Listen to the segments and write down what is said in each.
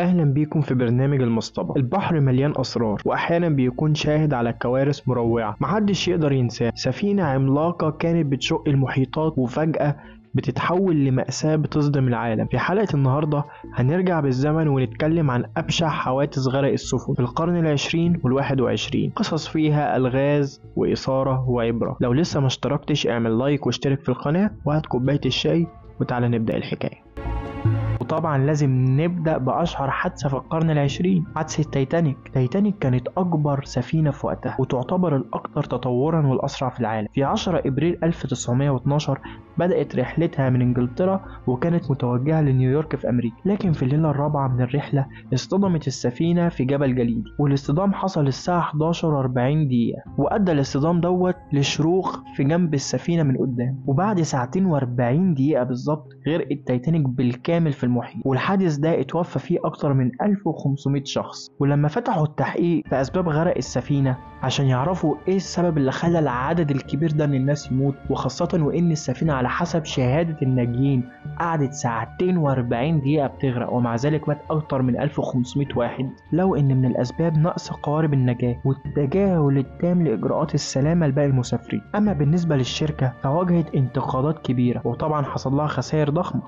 أهلا بيكم في برنامج المصطبة. البحر مليان أسرار وأحيانا بيكون شاهد على كوارث مروعة محدش يقدر ينساها. سفينة عملاقة كانت بتشق المحيطات وفجأة بتتحول لمأساة بتصدم العالم. في حلقة النهاردة هنرجع بالزمن ونتكلم عن أبشع حوادث غرق السفن في القرن العشرين والواحد وعشرين، قصص فيها ألغاز وإثارة وعبرة. لو لسه ما اشتركتش اعمل لايك واشترك في القناة وهات كوباية الشاي وتعالى نبدأ الحكاية. وطبعا لازم نبدأ بأشهر حادثة في القرن العشرين، حادثة تايتانيك. تايتانيك كانت أكبر سفينة في وقتها وتعتبر الأكثر تطورا والأسرع في العالم. في 10 إبريل 1912 بدأت رحلتها من إنجلترا وكانت متوجهة لنيويورك في أمريكا، لكن في الليلة الرابعة من الرحلة اصطدمت السفينة في جبل جليدي، والاصطدام حصل الساعة 11:40 دقيقة، وأدى الاصطدام لشروخ في جنب السفينة من قدام. وبعد ساعتين و40 دقيقة بالظبط غرقت تايتانيك بالكامل في المحيط، والحادث ده اتوفى فيه أكتر من 1500 شخص. ولما فتحوا التحقيق في أسباب غرق السفينة عشان يعرفوا ايه السبب اللي خلى العدد الكبير ده من الناس يموت، وخاصة وان السفينة على حسب شهادة الناجين قعدت ساعتين و40 دقيقة بتغرق ومع ذلك مات اكتر من 1500 واحد، لو ان من الاسباب نقص قوارب النجاة والتجاهل التام لاجراءات السلامة لباقي المسافرين. اما بالنسبة للشركة فواجهت انتقادات كبيرة وطبعا حصل لها خسائر ضخمة.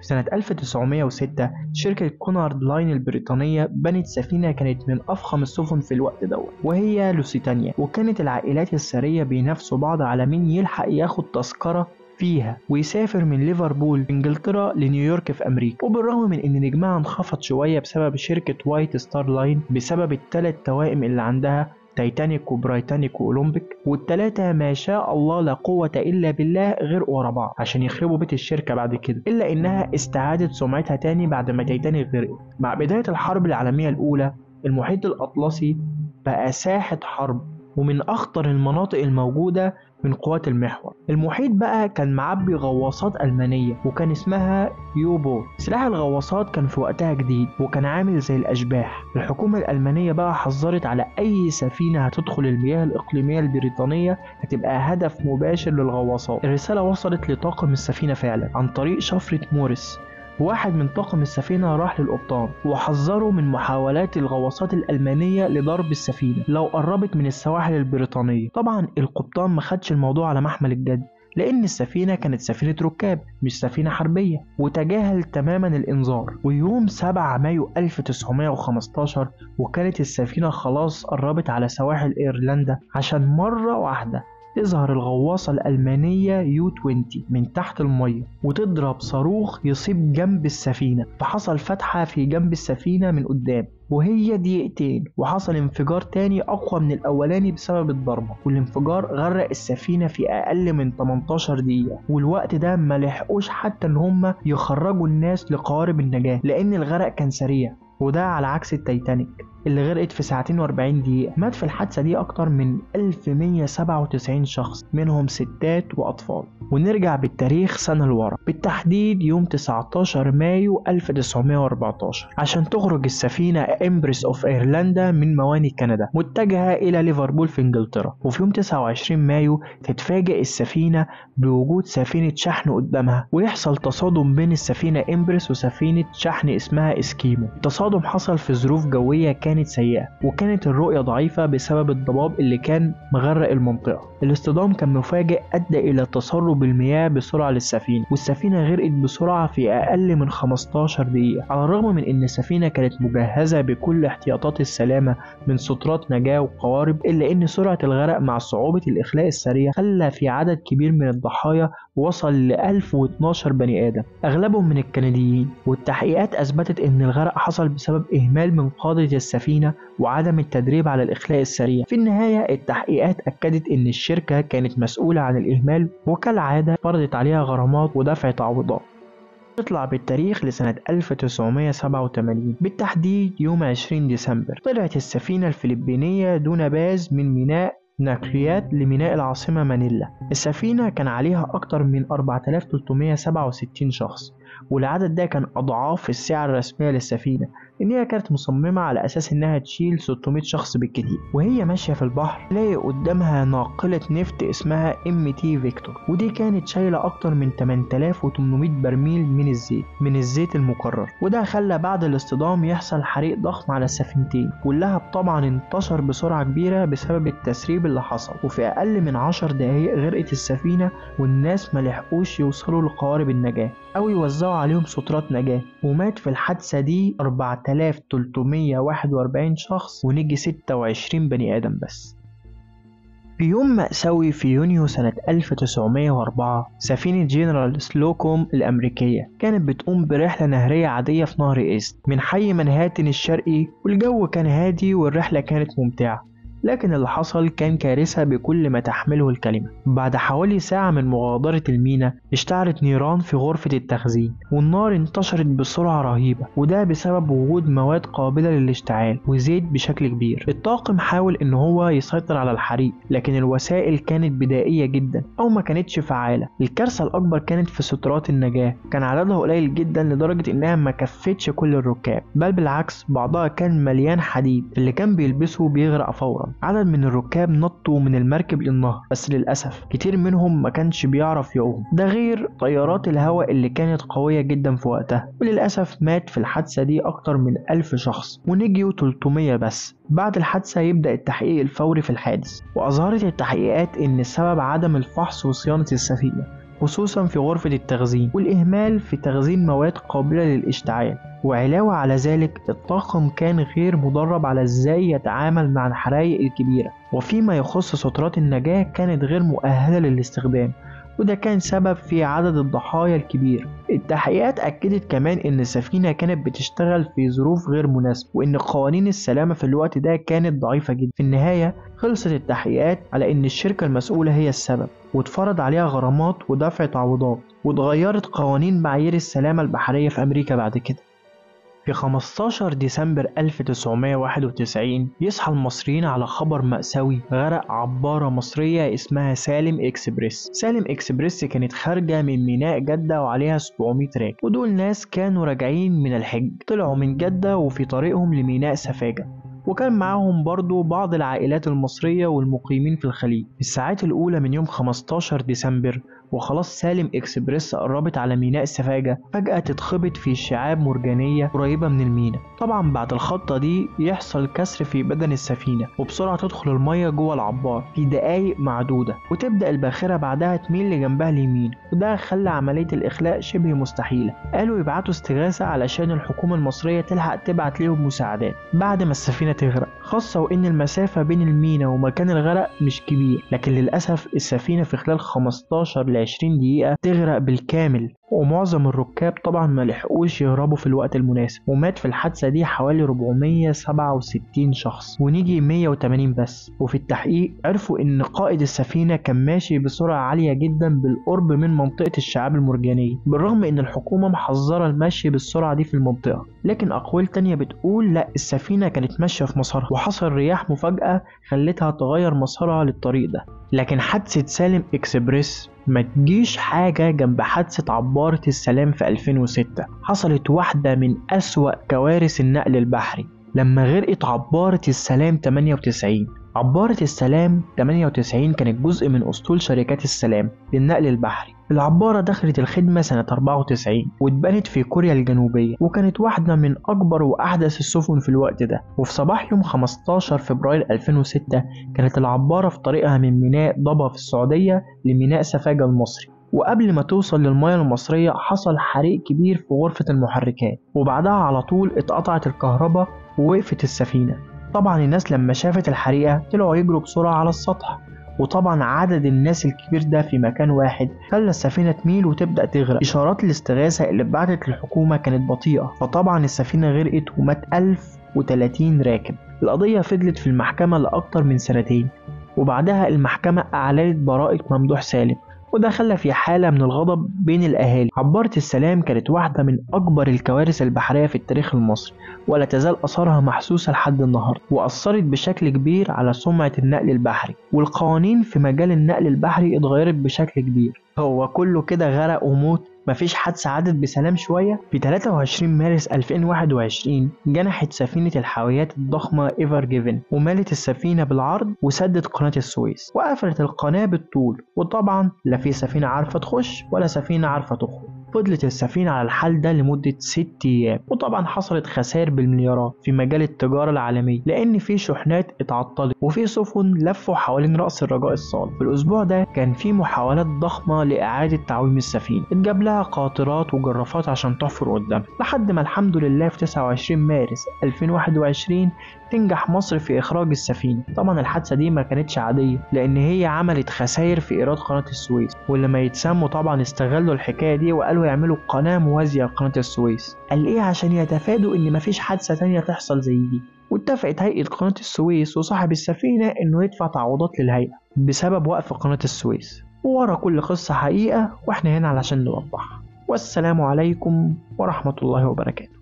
في سنة 1906 شركة كونارد لاين البريطانية بنت سفينة كانت من أفخم السفن في الوقت دوت، وهي لوسيتانيا، وكانت العائلات الثرية بينافسوا بعض على مين يلحق ياخد تذكرة فيها ويسافر من ليفربول في انجلترا لنيويورك في امريكا. وبالرغم من ان نجمها انخفض شوية بسبب شركة وايت ستار لاين بسبب الثلاث توائم اللي عندها، تايتانيك وبرايتانيك وأولمبيك، والتلاتة ما شاء الله لا قوة إلا بالله غرقوا ورا بعض عشان يخربوا بيت الشركة بعد كده، إلا إنها استعادت سمعتها تاني بعد ما تايتانيك غرقت. مع بداية الحرب العالمية الأولى المحيط الأطلسي بقى ساحة حرب ومن أخطر المناطق الموجودة من قوات المحور. المحيط بقى كان معبي غواصات ألمانية وكان اسمها يوبو. سلاح الغواصات كان في وقتها جديد وكان عامل زي الأشباح. الحكومة الألمانية بقى حذرت على أي سفينة هتدخل المياه الإقليمية البريطانية هتبقى هدف مباشر للغواصات. الرسالة وصلت لطاقم السفينة فعلا عن طريق شفرة موريس، واحد من طاقم السفينة راح للقبطان وحذروا من محاولات الغواصات الألمانية لضرب السفينة لو قربت من السواحل البريطانية. طبعا القبطان ما خدش الموضوع على محمل الجد لأن السفينة كانت سفينة ركاب مش سفينة حربية، وتجاهل تماما الإنذار. ويوم 7 مايو 1915 وكانت السفينة خلاص قربت على سواحل إيرلندا عشان مرة واحدة تظهر الغواصة الألمانية يو 20 من تحت المية وتضرب صاروخ يصيب جنب السفينة، فحصل فتحة في جنب السفينة من قدام وهي دقيقتين وحصل انفجار تاني أقوى من الأولاني بسبب الضربة، والانفجار غرق السفينة في أقل من 18 دقيقة. والوقت ده ما لحقوش حتى إن هم يخرجوا الناس لقوارب النجاة لأن الغرق كان سريع، وده على عكس التايتانيك اللي غرقت في ساعتين و40 دقيقة. مات في الحادثة دي أكتر من 1197 شخص منهم ستات وأطفال. ونرجع بالتاريخ سنة لورا، بالتحديد يوم 19 مايو 1914 عشان تخرج السفينة امبريس اوف ايرلندا من موانئ كندا متجهة إلى ليفربول في انجلترا. وفي يوم 29 مايو تتفاجئ السفينة بوجود سفينة شحن قدامها ويحصل تصادم بين السفينة امبريس وسفينة شحن اسمها اسكيمو. التصادم حصل في ظروف جوية كانت سيئة وكانت الرؤية ضعيفة بسبب الضباب اللي كان مغرق المنطقة. الاصطدام كان مفاجئ أدى إلى تسرب المياه بسرعة للسفينة، والسفينة غرقت بسرعة في أقل من 15 دقيقة. على الرغم من أن السفينة كانت مجهزة بكل احتياطات السلامة من سترات نجاة وقوارب، إلا أن سرعة الغرق مع صعوبة الإخلاء السريع خلى في عدد كبير من الضحايا وصل ل 1012 بني آدم أغلبهم من الكنديين. والتحقيقات أثبتت أن الغرق حصل بسبب إهمال من قادة السفينة وعدم التدريب على الإخلاء السريع. في النهاية التحقيقات أكدت أن الشركة كانت مسؤولة عن الإهمال وكالعادة فرضت عليها غرامات ودفع تعويضات. نطلع بالتاريخ لسنة 1987 بالتحديد يوم 20 ديسمبر طلعت السفينة الفلبينية دون باز من ميناء ناكريات لميناء العاصمة مانيلا. السفينة كان عليها أكتر من 4367 شخص والعدد ده كان أضعاف السعة الرسمية للسفينة، إن هي كانت مصممة على أساس إنها تشيل 600 شخص بالكتير. وهي ماشية في البحر تلاقي قدامها ناقلة نفط اسمها MT فيكتور، ودي كانت شايلة أكتر من 8800 برميل من الزيت المكرر. وده خلى بعد الاصطدام يحصل حريق ضخم على السفينتين، واللهب طبعا انتشر بسرعة كبيرة بسبب التسريب اللي حصل، وفي أقل من 10 دقايق غرقت السفينة، والناس ملحقوش يوصلوا لقوارب النجاة أو يوزعوا عليهم سترات نجاة. ومات في الحادثة دي 4341 شخص، ونجي 26 بني آدم بس. في يوم مأساوي في يونيو سنة 1904 سفينة جنرال سلوكوم الأمريكية كانت بتقوم برحلة نهرية عادية في نهر إيست من حي منهاتن الشرقي، والجو كان هادي والرحلة كانت ممتعة. لكن اللي حصل كان كارثة بكل ما تحمله الكلمة. بعد حوالي ساعة من مغادرة الميناء اشتعلت نيران في غرفة التخزين، والنار انتشرت بسرعة رهيبة، وده بسبب وجود مواد قابلة للاشتعال وزيت بشكل كبير. الطاقم حاول ان هو يسيطر على الحريق، لكن الوسائل كانت بدائية جدا او ما كانتش فعالة. الكارثة الاكبر كانت في سترات النجاة، كان عددها قليل جدا لدرجة انها ما كفتش كل الركاب، بل بالعكس بعضها كان مليان حديد، اللي كان بيلبسه بيغرق فورا. عدد من الركاب نطوا من المركب للنهر، بس للأسف كتير منهم ما كانش بيعرف يعوم، ده غير طيارات الهواء اللي كانت قوية جدا في وقتها. وللأسف مات في الحادثة دي أكتر من 1000 شخص، ونجيوا 300 بس. بعد الحادثة يبدأ التحقيق الفوري في الحادث، وأظهرت التحقيقات إن السبب عدم الفحص وصيانة السفينة، خصوصا في غرفة التخزين، والإهمال في تخزين مواد قابلة للاشتعال. وعلاوة على ذلك الطاقم كان غير مدرب على ازاي يتعامل مع الحرائق الكبيرة، وفيما يخص سترات النجاة كانت غير مؤهلة للاستخدام، وده كان سبب في عدد الضحايا الكبير. التحقيقات أكدت كمان إن السفينة كانت بتشتغل في ظروف غير مناسبة، وإن قوانين السلامة في الوقت ده كانت ضعيفة جدا. في النهاية خلصت التحقيقات على إن الشركة المسؤولة هي السبب، واتفرض عليها غرامات ودفع تعويضات، واتغيرت قوانين معايير السلامة البحرية في أمريكا بعد كده. في 15 ديسمبر 1991 يصحى المصريين على خبر مأساوي: غرق عبارة مصرية اسمها سالم إكسبريس. سالم إكسبريس كانت خارجة من ميناء جدة وعليها 700 راكب، ودول ناس كانوا راجعين من الحج، طلعوا من جدة وفي طريقهم لميناء سفاجة، وكان معاهم برضو بعض العائلات المصرية والمقيمين في الخليج. في الساعات الأولى من يوم 15 ديسمبر وخلاص سالم إكسبريس قربت على ميناء السفاجة، فجأة تتخبط في شعاب مرجانية قريبة من الميناء. طبعا بعد الخبطة دي يحصل كسر في بدن السفينة، وبسرعة تدخل المية جوه العبار في دقايق معدودة، وتبدأ الباخرة بعدها تميل لجنبها اليمين، وده خلى عملية الإخلاء شبه مستحيلة. قالوا يبعتوا استغاثة علشان الحكومة المصرية تلحق تبعت لهم مساعدات بعد ما السفينة تغرق، خاصة وإن المسافة بين الميناء ومكان الغرق مش كبير. لكن للأسف السفينة في خلال 15 ل 20 دقيقة تغرق بالكامل، ومعظم الركاب طبعا ما لحقوش يهربوا في الوقت المناسب، ومات في الحادثة دي حوالي 467 شخص، ونيجي 180 بس. وفي التحقيق عرفوا ان قائد السفينة كان ماشي بسرعة عالية جدا بالقرب من منطقة الشعاب المرجانية، بالرغم ان الحكومة محذرة المشي بالسرعة دي في المنطقة. لكن اقوال تانية بتقول لا، السفينة كانت ماشية في مسارها، وحصل رياح مفاجأة خلتها تغير مسارها للطريق ده. لكن حادثة سالم إكسبريس ما تجيش حاجة جنب حادثة عبارة السلام في 2006. حصلت واحدة من أسوأ كوارث النقل البحري لما غرقت عبارة السلام 98. عبارة السلام 98 كانت جزء من أسطول شركات السلام للنقل البحري. العبارة دخلت الخدمة سنة 94 واتبنت في كوريا الجنوبية، وكانت واحدة من أكبر وأحدث السفن في الوقت ده. وفي صباح يوم 15 فبراير 2006 كانت العبارة في طريقها من ميناء ضبا في السعودية لميناء سفاجة المصري، وقبل ما توصل للمياه المصرية حصل حريق كبير في غرفة المحركات، وبعدها على طول اتقطعت الكهرباء ووقفت السفينة. طبعا الناس لما شافت الحريقة طلعوا يجروا بسرعة على السطح، وطبعا عدد الناس الكبير ده في مكان واحد خلى السفينة تميل وتبدأ تغرق. إشارات الاستغاثة اللي اتبعتت للحكومة كانت بطيئة، فطبعا السفينة غرقت ومات 1030 راكب. القضية فضلت في المحكمة لأكتر من سنتين، وبعدها المحكمة أعلنت براءة ممدوح سالم، وده خلى في حالة من الغضب بين الأهالي. عبارة السلام كانت واحدة من أكبر الكوارث البحرية في التاريخ المصري، ولا تزال أثرها محسوسة لحد النهاردة، وأثرت بشكل كبير على سمعة النقل البحري، والقوانين في مجال النقل البحري اتغيرت بشكل كبير. هو كله كده غرق وموت؟ مفيش حادثة عدت بسلام شوية؟ في 23 مارس 2021 جنحت سفينة الحاويات الضخمة ايفر جيفن ومالت السفينة بالعرض وسدت قناة السويس وقفلت القناة بالطول، وطبعا لا في سفينة عارفة تخش ولا سفينة عارفة تخرج. فضلت السفينة على الحال ده لمدة 6 أيام، وطبعا حصلت خسائر بالمليارات في مجال التجارة العالمية لأن في شحنات اتعطلت وفي سفن لفوا حوالين رأس الرجاء الصالح. في الأسبوع ده كان في محاولات ضخمة لإعادة تعويم السفينة، اتجاب لها قاطرات وجرافات عشان تحفر قدامها، لحد ما الحمد لله في 29 مارس 2021 تنجح مصر في إخراج السفينة. طبعا الحادثة دي ما كانتش عادية لأن هي عملت خسائر في إيراد قناة السويس، ولما يتسموا طبعا استغلوا الحكاية دي وقالوا يعملوا قناة موازية لقناة السويس. قال إيه؟ عشان يتفادوا إن مفيش حادثة تانية تحصل زي دي. واتفقت هيئة قناة السويس وصاحب السفينة إنه يدفع تعويضات للهيئة بسبب وقف قناة السويس. وورا كل قصة حقيقة، وإحنا هنا علشان نوضحها. والسلام عليكم ورحمة الله وبركاته.